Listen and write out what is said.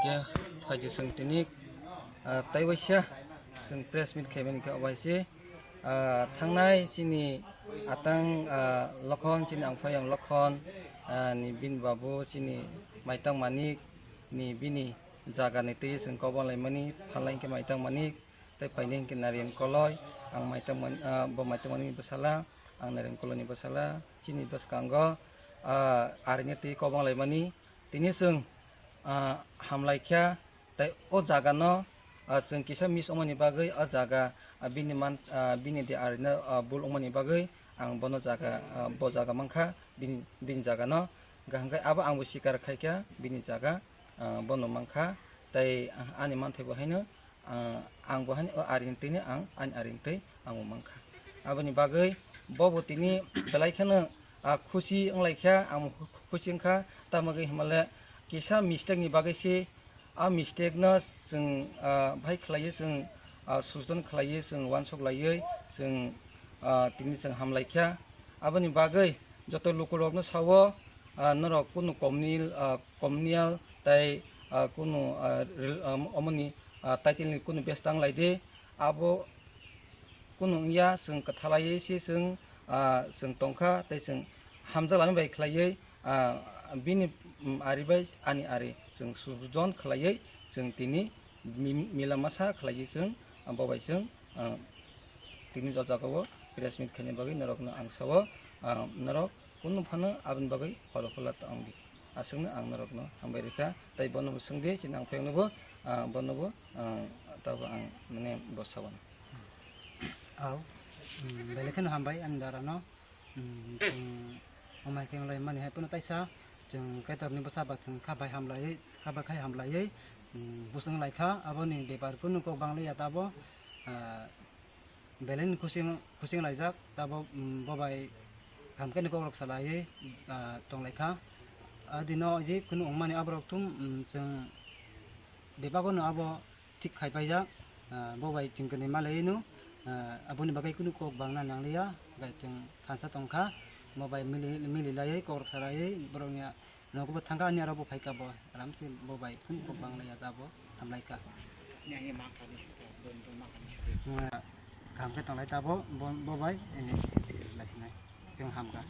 ke faji sing tinik tai waisa sing press meet khaimani ke awaisi thangnai chini atang lokhon chini angphayang lokhon ni bin babu chini maitang manik ni bini jaga ni tei sing kobon laimani phalai ke maitang manik tei painin ke narian koloi ang maitang bo maitang manik basala ang narian koloni basala chini bas kanggo arnya tei kobon laimani tini sing hamlaikya tei o jaga no sing kisa mis omani bagai o jaga bini di arnya bul omani bagai ang bono jaga bo jaga mangkha bini jaga no gahangkai abo ang bo sikar khaikya bini jaga bono mangkha tei ani manthai bohaino ang bohaini o arin tini ang ani arin tei ang mangkha aboni bagai bobo tini belai khana khushi anglaikya ang khushi angkha tamagai himale kisa mistake ni bagai si mistake no जों भाई खलायो जों सुजन खलायो जों वानसक लायो जों तिनि जों हामलायखिया आबनि बागै जत लुकुरकनो सावो नरक कुनु कमनियाल ताई कुनु अमनि टाइटेलनि कुनु बेस्तां लायदे आबो कुनु या जों कथालायो से जों तंखा ताई जों हामजालानो बाय खलायो बिनि आरिबाय आनि आरि जों सुजन खलायो जों तिनि मिला masa khalai जों बावबाय जों तिनि जजागाव प्रेस मिट खानि बागै नरकनो आं सावो नरक कुनु फानो आबन बागै फलो फला तांगि आसंनो आं नरकनो हामबाय रेखा ताई बनबो सोंदे सिना आं फैनोबो बनबो ताबो आं माने बसावन बेलेखन हामबाय आं दारानो जों अमाय केंलाय माने हेपनो ताइसा जों केटरनि बसाबा जों खाबाय हामलायै busung laika aboni bebar kuno ko banglai atabo belen kusing laijak tabo bobai kamken ko rok salai tong laika adino ji kuno ongmani abrok tum जों bebagono abo tik khaibai jak bobai tingkene malainu aboni bagai kuno ko bangna nanglia gai जों thansa tongkha bobai mili lai ko rok salai brongnya नगुबो थांगा नि आरो फाइका बो आरामसे बोबाय फुन को बांलाया जाबो हामलायका न्याय माखानि दोन माखानि काम के तंलाय ताबो बोबाय लाखिनाय जों हामगा